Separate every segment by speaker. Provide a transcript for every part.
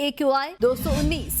Speaker 1: AQI 219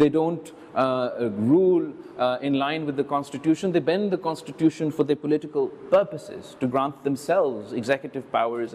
Speaker 2: They don't rule in line with the Constitution. They bend the Constitution for their political purposes, to grant themselves executive powers.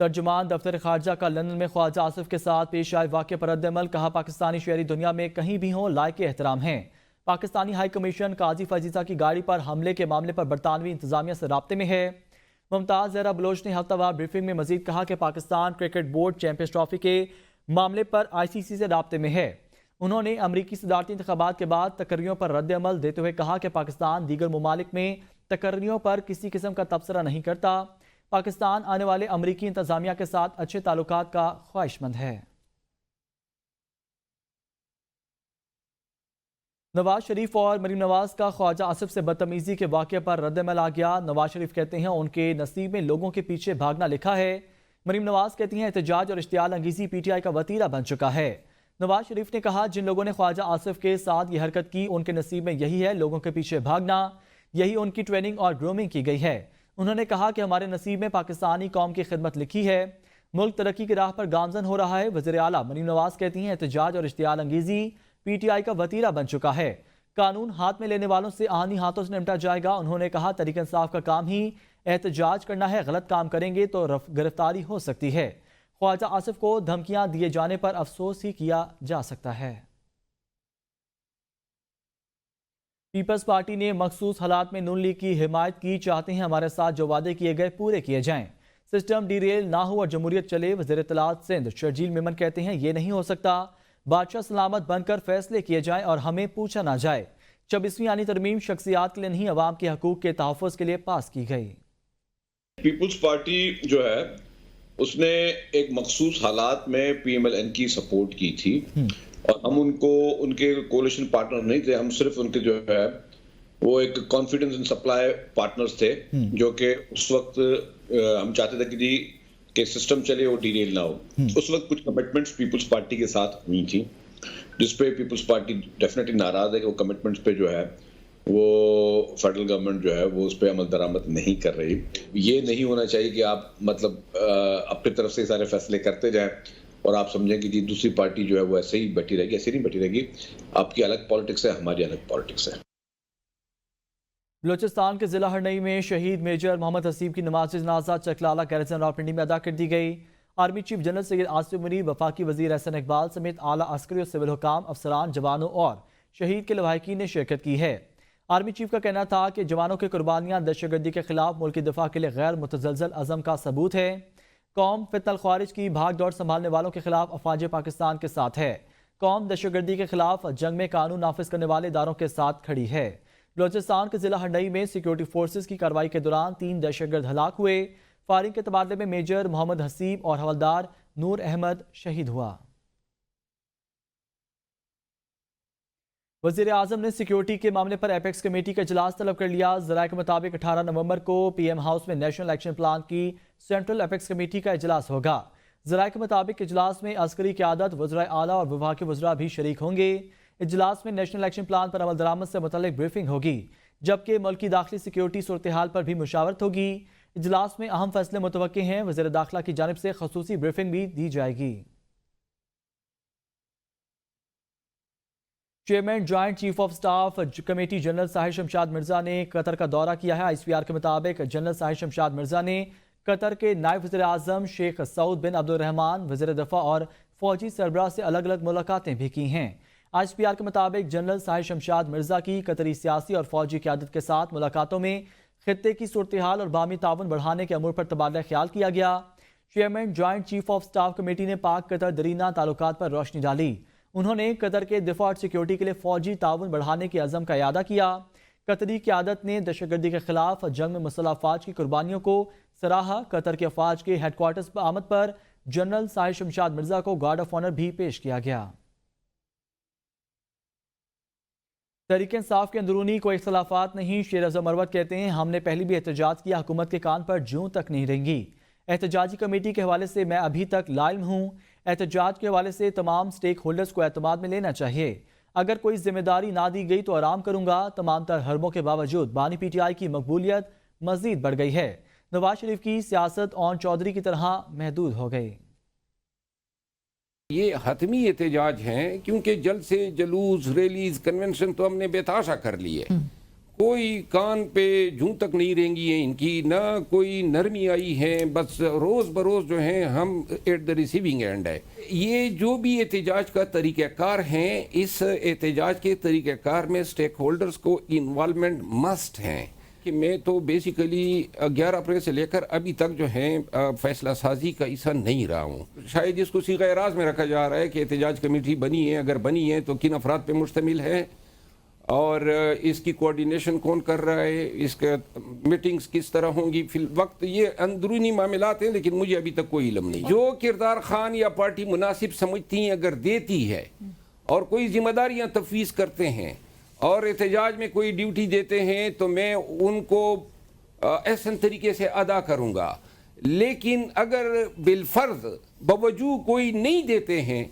Speaker 3: ترجمان دفتر خارجہ کا London میں خواجہ آصف کے ساتھ پیش آئے واقعے پر رد عمل، کہا پاکستانی شہری دنیا میں کہیں بھی ہوں لائق احترام ہیں۔ پاکستانی ہائی کمیشن قاضی فزیزہ کی گاڑی پر حملے کے معاملے پر برطانوی انتظامیہ سے رابطے میں ہے۔ ممتاز زہرا بلوچ نے ہفتہ وار بریفنگ میں مزید کہا کہ Pakistan cricket board champions trophy کے معاملے پر ICC سے رابطے میں ہے۔ انہوں نے امریکی صدارتی انتخابات کے بعد تقرریوں پر رد عمل دیتے ہوئے کہا کہ پاکستان دیگر ممالک میں تقرریوں پر کسی قسم کا تبصرہ نہیں کرتا۔ پاکستان آنے والے امریکی انتظامیہ کے ساتھ اچھے تعلقات کا خواہش مند ہے۔ نواز شریف اور مریم نواز کا خواجہ آصف سے بدتمیزی کے واقعے پر رد عمل آ گیا۔ نواز شریف کہتے ہیں ان کے نصیب میں لوگوں کے پیچھے بھاگنا لکھا ہے۔ مریم نواز کہتی ہیں احتجاج اور اشتعال انگیزی PTI کا وتیرہ بن چکا ہے۔ نواز شریف نے کہا جن لوگوں نے خواجہ آصف کے ساتھ یہ حرکت کی ان کے نصیب میں یہی ہے، لوگوں کے پیچھے بھاگنا، یہی ان کی ٹریننگ اور گرومنگ کی گئی ہے۔ انہوں نے کہا کہ ہمارے نصیب میں پاکستانی قوم کی خدمت لکھی ہے، ملک ترقی کی راہ پر گامزن ہو رہا ہے۔ وزیر اعلیٰ مریم نواز کہتی ہیں احتجاج اور اشتعال انگیزی PTI کا وتیرہ بن چکا ہے، قانون ہاتھ میں لینے والوں سے آہنی ہاتھوں سے نمٹا جائے گا۔ انہوں نے کہا تحریک انصاف کا کام ہی احتجاج کرنا ہے، غلط کام کریں گے تو گرفتاری ہو سکتی ہے۔ خواجہ آصف کو دھمکیاں دیے جانے پر افسوس ہی کیا جا سکتا ہے۔ پیپلز پارٹی نے مخصوص حالات میں نون لیگ کی حمایت کی، چاہتے ہیں ہمارے ساتھ جو وعدے کیے گئے پورے کیے جائیں، سسٹم ڈیریل نہ ہو اور جمہوریت چلے۔ وزیر اطلاعات سندھ شرجیل میمن کہتے ہیں یہ نہیں ہو سکتا، بادشاہ سلامت بن کر فیصلے کیے جائیں اور ہمیں پوچھا نہ جائے۔ 26ویں آئینی ترمیم شخصیات کے لیے نہیں، عوام کے حقوق کے تحفظ کے لیے پاس کی گئی۔
Speaker 4: پیپلز پارٹی جو ہے اس نے ایک مخصوص حالات میں PMLN کی سپورٹ کی تھی اور ہم ان کے کولیشن پارٹنر نہیں تھے، ہم صرف ان کے جو ہے وہ ایک کانفیڈنس ان سپلائی پارٹنرز تھے، جو کہ اس وقت ہم چاہتے تھے کہ سسٹم چلے اور ڈیریل نہ ہو۔ اس وقت کچھ کمٹمنٹس پیپلز پارٹی کے ساتھ ہوئی تھی جس پہ پیپلز پارٹی ڈیفینیٹلی ناراض ہے کہ وہ کمٹمنٹس پہ جو ہے وہ فیڈرل گورنمنٹ جو ہے وہ اس پہ عمل درآمد نہیں کر رہی۔ یہ نہیں ہونا چاہیے کہ آپ مطلب اپنی طرف سے سارے فیصلے کرتے جائیں اور آپ سمجھیں کہ جی دوسری پارٹی جو ہے وہ ایسے ہی بیٹھی رہے گی، ایسے نہیں بیٹھی رہے گی۔ آپ کی الگ پالیٹکس ہے، ہماری الگ پالیٹکس ہے۔
Speaker 3: بلوچستان کے ضلع ہرنئی میں شہید میجر محمد حسیب کی نماز جنازہ چکلالہ گیرزن راولپنڈی میں ادا کر دی گئی۔ آرمی چیف جنرل سید آصف منیر، وفاقی وزیر احسن اقبال سمیت اعلیٰ عسکری اور سول حکام، افسران، جوانوں اور شہید کے لواحقین نے شرکت کی ہے۔ آرمی چیف کا کہنا تھا کہ جوانوں کی قربانیاں دہشت گردی کے خلاف ملک کی دفاع کے لیے غیر متزلزل عزم کا ثبوت ہے۔ قوم فتنہ الخوارج کی بھاگ دوڑ سنبھالنے والوں کے خلاف افواج پاکستان کے ساتھ ہے۔ قوم دہشت گردی کے خلاف جنگ میں قانون نافذ کرنے والے اداروں کے ساتھ کھڑی ہے۔ بلوچستان کے ضلع ہرنئی میں سیکیورٹی فورسز کی کارروائی کے دوران 3 دہشت گرد ہلاک ہوئے۔ فائرنگ کے تبادلے میں میجر محمد حسیب اور حوالدار نور احمد شہید ہوا۔ وزیر اعظم نے سیکیورٹی کے معاملے پر ایپیکس کمیٹی کا اجلاس طلب کر لیا۔ ذرائع کے مطابق 18 نومبر کو PM ہاؤس میں نیشنل ایکشن پلان کی سینٹرل ایپیکس کمیٹی کا اجلاس ہوگا۔ ذرائع کے مطابق اجلاس میں عسکری قیادت، وزرائے اعلیٰ اور وفاقی وزراء بھی شریک ہوں گے۔ اجلاس میں نیشنل ایکشن پلان پر عمل درآمد سے متعلق بریفنگ ہوگی، جبکہ ملکی داخلی سیکیورٹی صورتحال پر بھی مشاورت ہوگی۔ اجلاس میں اہم فیصلے متوقع ہیں۔ وزیر داخلہ کی جانب سے خصوصی بریفنگ بھی دی جائے گی۔ Chairman joint chief of staff committee general Sahir Shamshad Mirza نے قطر کا دورہ کیا ہے۔ ICPR کے مطابق جنرل ساحر شمشاد مرزا نے قطر کے نائب وزیر اعظم شیخ سعود بن عبد الرحمن، وزیر دفاع اور فوجی سربراہ سے الگ الگ ملاقاتیں بھی کی ہیں۔ ICPR کے مطابق جنرل ساحر شمشاد مرزا کی قطری سیاسی اور فوجی قیادت کے ساتھ ملاقاتوں میں خطے کی صورتحال اور باہمی تعاون بڑھانے کے امور پر تبادلہ خیال کیا گیا۔ Chairman joint chief of staff committee نے پاک قطر درینہ تعلقات پر روشنی ڈالی۔ انہوں نے قطر کے دفاع اور سیکیورٹی کے لیے فوجی تعاون بڑھانے کے عزم کا اعادہ کیا۔ قطری قیادت نے دہشت گردی کے خلاف جنگ میں مسلح افواج کی قربانیوں کو سراہا۔ قطر کے افواج کے ہیڈ کوارٹرز پر آمد پر جنرل ساحر شمشاد مرزا کو گارڈ آف آنر بھی پیش کیا گیا۔ تحریک انصاف کے اندرونی کوئی اختلافات نہیں، شیر افضل مروت کہتے ہیں ہم نے پہلی بھی احتجاج کیا، حکومت کے کان پر جوں تک نہیں رنگی۔ احتجاجی کمیٹی کے حوالے سے میں ابھی تک لائم ہوں۔ احتجاج کے حوالے سے تمام سٹیک ہولڈرز کو اعتماد میں لینا چاہیے۔ اگر کوئی ذمہ داری نہ دی گئی تو آرام کروں گا۔ تمام تر حربوں کے باوجود بانی PTI کی مقبولیت مزید بڑھ گئی ہے۔ نواز شریف کی سیاست اون چودھری کی طرح محدود ہو گئی۔
Speaker 5: یہ حتمی احتجاج ہیں کیونکہ جلد سے جلوس، ریلیز، کنونشن تو ہم نے بے تحاشا کر لیے۔ کوئی کان پہ جوں تک نہیں رینگی ہیں ان کی، نہ کوئی نرمی آئی ہے، بس روز بروز جو ہیں ہم ایٹ دا ریسیونگ اینڈ ہے۔ یہ جو بھی احتجاج کا طریقہ کار ہیں، اس احتجاج کے طریقہ کار میں سٹیک ہولڈرز کو انوالومنٹ مسٹ ہیں۔ کہ میں تو بیسیکلی 11 اپریل سے لے کر ابھی تک جو ہے فیصلہ سازی کا حصہ نہیں رہا ہوں۔ شاید اس کو صیغہ اعراض میں رکھا جا رہا ہے کہ احتجاج کمیٹی بنی ہے، اگر بنی ہے تو کن افراد پہ مشتمل ہے اور اس کی کوارڈینیشن کون کر رہا ہے، اس کا میٹنگز کس طرح ہوں گی۔ فی الوقت یہ اندرونی معاملات ہیں، لیکن مجھے ابھی تک کوئی علم نہیں۔ جو کردار خان یا پارٹی مناسب سمجھتی ہیں اگر دیتی ہے اور کوئی ذمہ داریاں تفویض کرتے ہیں اور احتجاج میں کوئی ڈیوٹی دیتے ہیں تو میں ان کو احسن طریقے سے ادا کروں گا، لیکن اگر بالفرض بوجوہ کوئی نہیں دیتے ہیں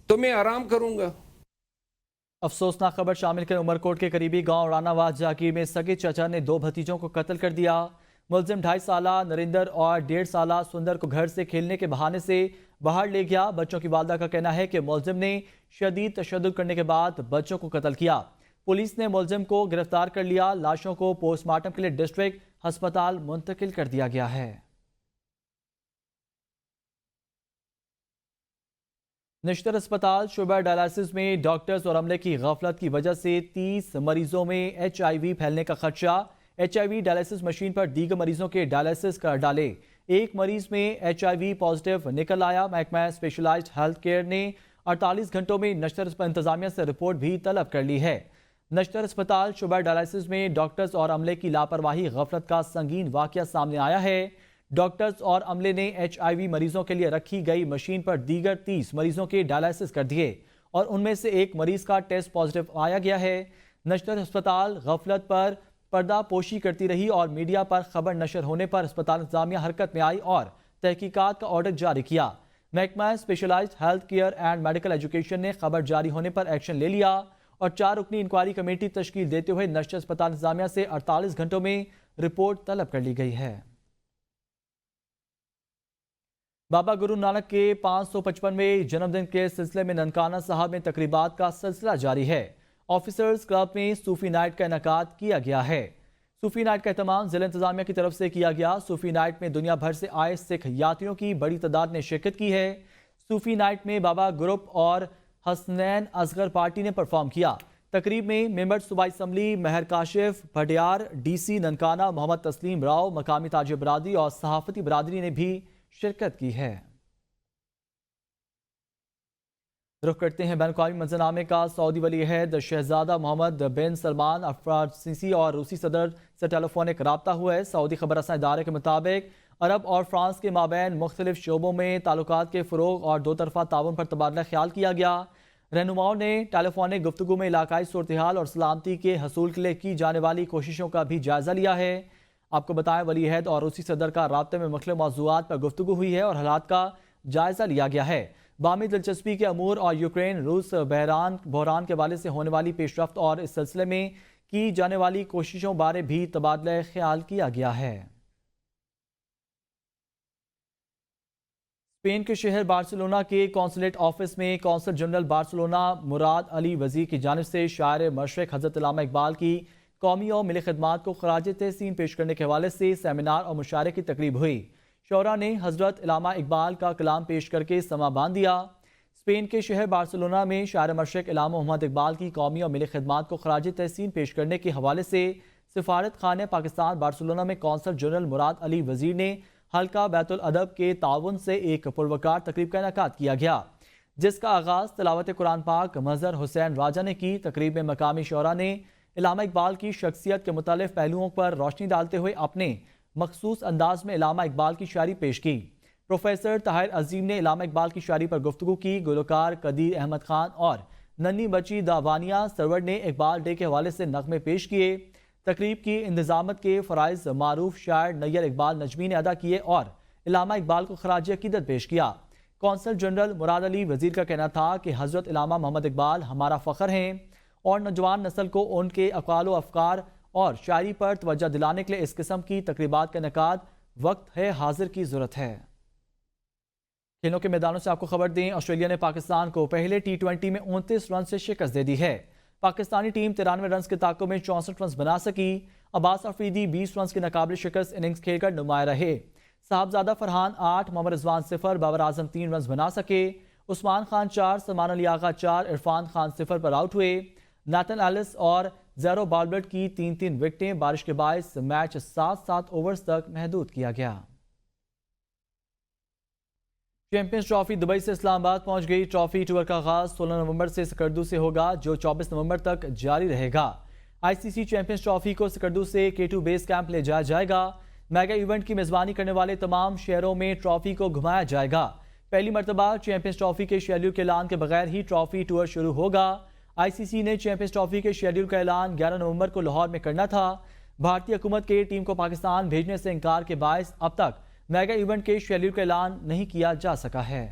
Speaker 5: تو میں آرام کروں گا۔
Speaker 3: افسوسناک خبر شامل کریں عمرکوٹ کے قریبی گاؤں رانا واز جاگیر میں سگے چچا نے 2 بھتیجوں کو قتل کر دیا۔ ملزم 2.5 سالہ نریندر اور 1.5 سالہ سندر کو گھر سے کھیلنے کے بہانے سے باہر لے گیا۔ بچوں کی والدہ کا کہنا ہے کہ ملزم نے شدید تشدد کرنے کے بعد بچوں کو قتل کیا۔ پولیس نے ملزم کو گرفتار کر لیا۔ لاشوں کو پوسٹ مارٹم کے لیے ڈسٹرکٹ ہسپتال منتقل کر دیا گیا ہے۔ نشتر ہسپتال شعبہ ڈائلسس میں ڈاکٹرز اور عملے کی غفلت کی وجہ سے 30 مریضوں میں HIV پھیلنے کا خدشہ۔ HIV ڈائلسس مشین پر دیگر مریضوں کے ڈائلسس کر ڈالے۔ ایک مریض میں HIV پازیٹیو نکل آیا۔ محکمہ اسپیشلائزڈ ہیلتھ کیئر نے 48 گھنٹوں میں نشتر انتظامیہ سے رپورٹ بھی طلب کر لی ہے۔ نشتر ہسپتال شعبہ ڈائلسس میں ڈاکٹرز اور عملے کی لاپرواہی غفلت کا سنگین واقعہ سامنے آیا ہے۔ ڈاکٹرز اور عملے نے HIV مریضوں کے لیے رکھی گئی مشین پر دیگر 30 مریضوں کے ڈائلسس کر دیے اور ان میں سے ایک مریض کا ٹیسٹ پازیٹیو آیا گیا ہے۔ نشتر ہسپتال غفلت پر پردہ پوشی کرتی رہی اور میڈیا پر خبر نشر ہونے پر ہسپتال انتظامیہ حرکت میں آئی اور تحقیقات کا آرڈر جاری کیا۔ محکمہ specialised health care and medical education نے خبر جاری ہونے پر ایکشن لے لیا اور 4 رکنی انکوائری کمیٹی تشکیل دیتے ہوئے نشتر ہسپتال انتظامیہ سے 48 گھنٹوں میں رپورٹ طلب کر لی گئی ہے۔ بابا گرو نانک کے 555ویں جنم دن کے سلسلے میں ننکانہ صاحب میں تقریبات کا سلسلہ جاری ہے۔ آفیسرز کلب میں صوفی نائٹ کا انعقاد کیا گیا ہے۔ صوفی نائٹ کا اہتمام ضلع انتظامیہ کی طرف سے کیا گیا۔ صوفی نائٹ میں دنیا بھر سے آئے سکھ یاتریوں کی بڑی تعداد نے شرکت کی ہے۔ صوفی نائٹ میں بابا گروپ اور حسنین اصغر پارٹی نے پرفارم کیا۔ تقریب میں ممبر صوبائی اسمبلی مہر کاشف بھٹیار، DC ننکانہ محمد تسلیم راؤ، مقامی تاجر برادری اور صحافتی برادری نے بھی شرکت کی ہے۔ رخ کرتے ہیں بین الاقوامی منظرنامے کا۔ سعودی ولی عہد شہزادہ محمد بن سلمان السیسی اور روسی صدر سے ٹیلی فونک رابطہ ہوا ہے۔ سعودی خبر رساں ادارے کے مطابق عرب اور فرانس کے مابین مختلف شعبوں میں تعلقات کے فروغ اور 2 طرفہ تعاون پر تبادلہ خیال کیا گیا۔ رہنماؤں نے ٹیلی فونک گفتگو میں علاقائی صورتحال اور سلامتی کے حصول کے لیے کی جانے والی کوششوں کا بھی جائزہ لیا ہے۔ آپ کو بتائیں دلی عہد اور روسی صدر کا رابطے میں مختلف موضوعات پر گفتگو ہوئی ہے اور حالات کا جائزہ لیا گیا ہے۔ باہمی دلچسپی کے امور اور یوکرین روس بحران کے حوالے سے ہونے والی پیش رفت اور اس سلسلے میں کی جانے والی کوششوں بارے بھی تبادلہ خیال کیا گیا ہے۔ اسپین کے شہر بارسلونا کے کونسلیٹ آفس میں کونسل جنرل بارسلونا مراد علی وزیر کی جانب سے شاعر مشرق حضرت علامہ اقبال کی قومی اور ملی خدمات کو خراج تحسین پیش کرنے کے حوالے سے سیمینار اور مشاعرے کی تقریب ہوئی۔ شعراء نے حضرت علامہ اقبال کا کلام پیش کر کے سما باندھ دیا۔ اسپین کے شہر بارسلونا میں شاعر مشرق علامہ محمد اقبال کی قومی اور ملی خدمات کو خراج تحسین پیش کرنے کے حوالے سے سفارت خانہ پاکستان بارسلونا میں کونسل جنرل مراد علی وزیر نے حلقہ بیت الادب کے تعاون سے ایک پروکار تقریب کا انعقاد کیا گیا، جس کا آغاز تلاوت قرآن پاک مظہر حسین راجہ نے کی۔ تقریب میں مقامی شعراء نے علامہ اقبال کی شخصیت کے مختلف پہلوؤں پر روشنی ڈالتے ہوئے اپنے مخصوص انداز میں علامہ اقبال کی شاعری پیش کی۔ پروفیسر طاہر عظیم نے علامہ اقبال کی شاعری پر گفتگو کی۔ گلوکار قدیر احمد خان اور ننھی بچی داوانیہ سرور نے اقبال ڈے کے حوالے سے نغمے پیش کیے۔ تقریب کی انتظامت کے فرائض معروف شاعر نیر اقبال نجمی نے ادا کیے اور علامہ اقبال کو خراج عقیدت پیش کیا۔ کونسل جنرل مراد علی وزیر کا کہنا تھا کہ حضرت علامہ محمد اقبال ہمارا فخر ہیں اور نوجوان نسل کو ان کے اقوال و افکار اور شاعری پر توجہ دلانے کے لیے اس قسم کی تقریبات کا انعقاد وقت ہے حاضر کی ضرورت ہے۔ کھیلوں کے میدانوں سے آپ کو خبر دیں، آسٹریلیا نے پاکستان کو پہلے T20 میں 29 رن سے شکست دے دی ہے۔ پاکستانی ٹیم 93 رنز کے تعاقب میں 64 رنز بنا سکی. عباس افریدی 20 رنز کی ناقابل شکست اننگز کھیل کر نمایاں رہے. صاحبزادہ فرحان 8, محمد رضوان 0, بابر اعظم 3 رنز بنا سکے. عثمان خان 4, سلمان علی آغا 4, عرفان خان 0 پر آؤٹ ہوئے. نیتن ایلس اور زیرو بالبرٹ کی 3 وکٹیں. بارش کے باعث میچ 7 اوورز تک محدود کیا گیا. چیمپئنز ٹرافی دبئی سے اسلام آباد پہنچ گئی. ٹرافی ٹور کا آغاز 16 نومبر سے سکردو سے ہوگا جو 24 نومبر تک جاری رہے گا. آئی سی سی چیمپئنز ٹرافی کو سکردو سے K2 بیس کیمپ لے جایا جائے گا. میگا ایونٹ کی میزبانی کرنے والے تمام شہروں میں ٹرافی کو گھمایا جائے گا. پہلی مرتبہ چیمپئنز ٹرافی کے شیڈول کے اعلان کے بغیر ہی ٹرافی ٹور شروع ہوگا. آئی سی سی نے چیمپئنز ٹرافی کے شیڈول کا اعلان 11 نومبر کو لاہور میں کرنا تھا. بھارتی حکومت کے ٹیم کو پاکستان بھیجنے سے انکار کے باعث اب تک میگا ایونٹ کے شیڈول کا اعلان نہیں کیا جا سکا ہے.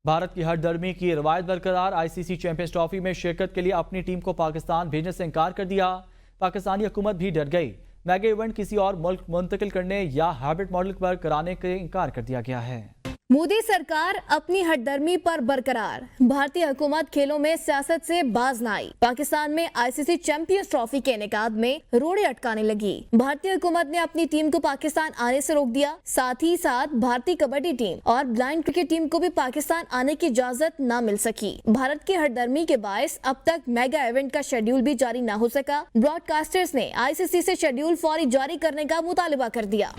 Speaker 3: بھارت کی ہر درمی کی روایت برقرار. آئی سی سی چیمپئنز ٹرافی میں شرکت کے لیے اپنی ٹیم کو پاکستان بھیجنے سے انکار کر دیا. پاکستانی حکومت بھی ڈر گئی. میگا ایونٹ کسی اور ملک منتقل کرنے یا ہائبرڈ ماڈل پر کرانے کے انکار کر دیا گیا ہے.
Speaker 6: مودی سرکار اپنی ہٹ درمی پر برقرار. بھارتی حکومت کھیلوں میں سیاست سے باز نہ آئی. پاکستان میں آئی سی سی چیمپئنز ٹرافی کے انعقاد میں روڑے اٹکانے لگی. بھارتی حکومت نے اپنی ٹیم کو پاکستان آنے سے روک دیا. ساتھ ہی ساتھ بھارتی کبڈی ٹیم اور بلائنڈ کرکٹ ٹیم کو بھی پاکستان آنے کی اجازت نہ مل سکی. بھارت کی ہٹ درمی کے باعث اب تک میگا ایونٹ کا شیڈول بھی جاری نہ ہو سکا. براڈ کاسٹرز نے آئی سی سی سے شیڈول فوری جاری کرنے کا مطالبہ کر دیا.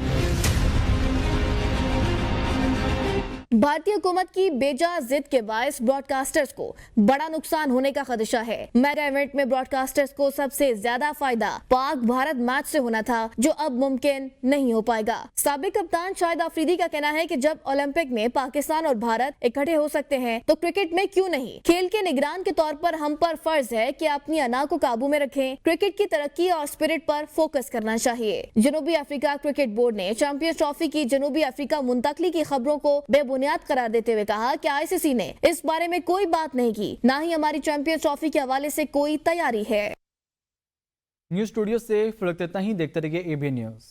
Speaker 6: بھارتی حکومت کی بے جا ضد کے باعث براڈ کاسٹرز کو بڑا نقصان ہونے کا خدشہ ہے. میگا ایونٹ میں براڈ کاسٹرز کو سب سے زیادہ فائدہ پاک بھارت میچ سے ہونا تھا جو اب ممکن نہیں ہو پائے گا. سابق کپتان شاہد آفریدی کا کہنا ہے کہ جب اولمپک میں پاکستان اور بھارت اکٹھے ہو سکتے ہیں تو کرکٹ میں کیوں نہیں. کھیل کے نگران کے طور پر ہم پر فرض ہے کہ اپنی انا کو قابو میں رکھیں. کرکٹ کی ترقی اور اسپرٹ پر فوکس کرنا چاہیے. جنوبی افریقہ کرکٹ بورڈ نے چیمپئنز ٹرافی کی جنوبی افریقہ منتقلی کی خبروں کو بے بنیاد قرار دیتے ہوئے کہا کہ آئی سی سی نے اس بارے میں کوئی بات نہیں کی, نہ ہی ہماری چیمپئنز ٹرافی کے حوالے سے کوئی تیاری ہے.
Speaker 3: نیوز اسٹوڈیو سے فروخت اتنا ہی. دیکھتے رہیے ABN نیوز.